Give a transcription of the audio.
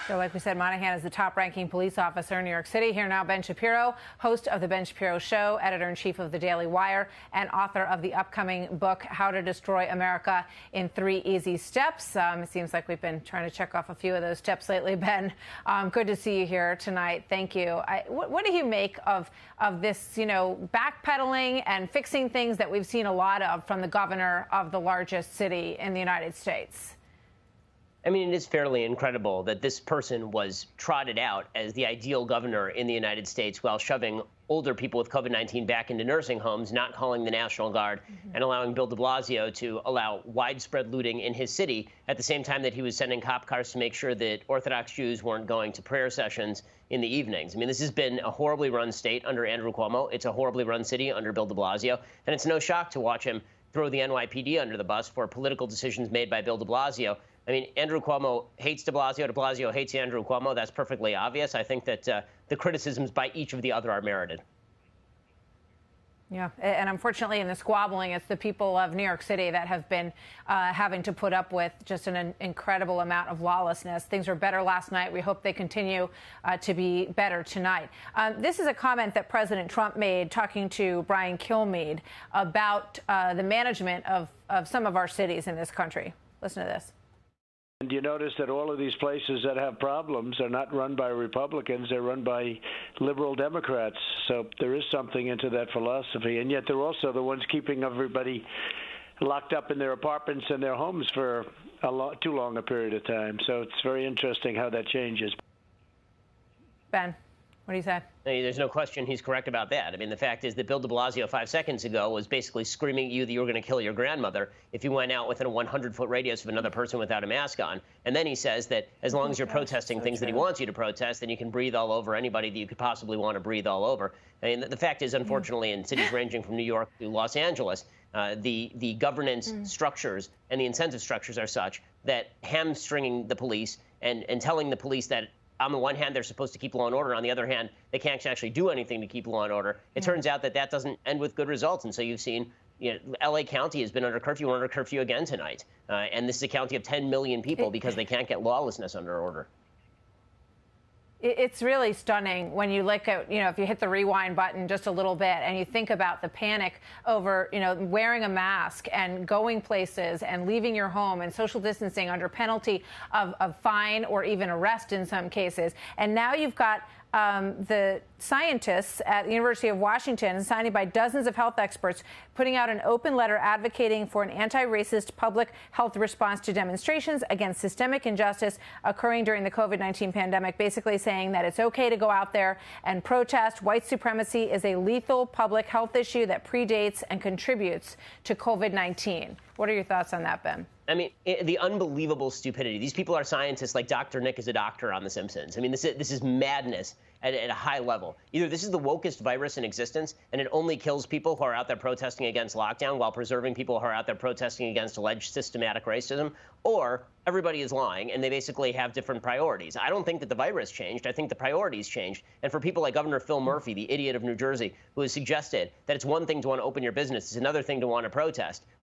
So like we said, Monahan is the top-ranking police officer in New York City. Here now, Ben Shapiro, host of The Ben Shapiro Show, editor-in-chief of The Daily Wire, and author of the upcoming book, How to Destroy America in 3 Easy Steps. It seems like we've been trying to check off a few of those steps lately, Ben. Good to see you here tonight. Thank you. What do you make of this, backpedaling and fixing things that we've seen a lot of from the governor of the largest city in the United States? I mean, it is fairly incredible that this person was trotted out as the ideal governor in the United States while shoving older people with COVID-19 back into nursing homes, not calling the National Guard, and allowing Bill de Blasio to allow widespread looting in his city at the same time that he was sending cop cars to make sure that Orthodox Jews weren't going to prayer sessions in the evenings. I mean, this has been a horribly run state under Andrew Cuomo. It's a horribly run city under Bill de Blasio. And it's no shock to watch him throw the NYPD under the bus for political decisions made by Bill de Blasio. I mean, Andrew Cuomo hates de Blasio hates Andrew Cuomo. That's perfectly obvious. I think that the criticisms by each of the other are merited. Yeah, and unfortunately in the squabbling, it's the people of New York City that have been having to put up with just an incredible amount of lawlessness. Things were better last night. We hope they continue to be better tonight. This is a comment that President Trump made talking to Brian Kilmeade about the management of some of our cities in this country. Listen to this. And you notice that all of these places that have problems are not run by Republicans, they're run by liberal Democrats. So there is something into that philosophy. And yet they're also the ones keeping everybody locked up in their apartments and their homes for too long a period of time. So it's very interesting how that changes. Ben, what do you say? There's no question he's correct about that. I mean, the fact is that Bill de Blasio 5 seconds ago was basically screaming at you that you were going to kill your grandmother if you went out within a 100-foot radius of another person without a mask on. And then he says that as long as you're protesting things that he wants you to protest, then you can breathe all over anybody that you could possibly want to breathe all over. I mean, the fact is, unfortunately, in cities ranging from New York to Los Angeles, the governance structures and the incentive structures are such that hamstringing the police and telling the police that on the one hand, they're supposed to keep law and order. On the other hand, they can't actually do anything to keep law and order. It turns out that doesn't end with good results. And so you've seen, L.A. County has been under curfew. We're under curfew again tonight. And this is a county of 10 million people because they can't get lawlessness under order. It's really stunning when you look at, if you hit the rewind button just a little bit and you think about the panic over, wearing a mask and going places and leaving your home and social distancing under penalty of fine or even arrest in some cases. And now you've got the scientists at the University of Washington, signed by dozens of health experts, putting out an open letter advocating for an anti-racist public health response to demonstrations against systemic injustice occurring during the COVID-19 pandemic, basically saying that it's okay to go out there and protest. White supremacy is a lethal public health issue that predates and contributes to COVID-19. What are your thoughts on that, Ben? I mean, the unbelievable stupidity. These people are scientists like Dr. Nick is a doctor on The Simpsons. I mean, this is madness at a high level. Either this is the wokest virus in existence, and it only kills people who are out there protesting against lockdown while preserving people who are out there protesting against alleged systematic racism, or everybody is lying, and they basically have different priorities. I don't think that the virus changed. I think the priorities changed. And for people like Governor Phil Murphy, the idiot of New Jersey, who has suggested that it's one thing to want to open your business, it's another thing to want to protest,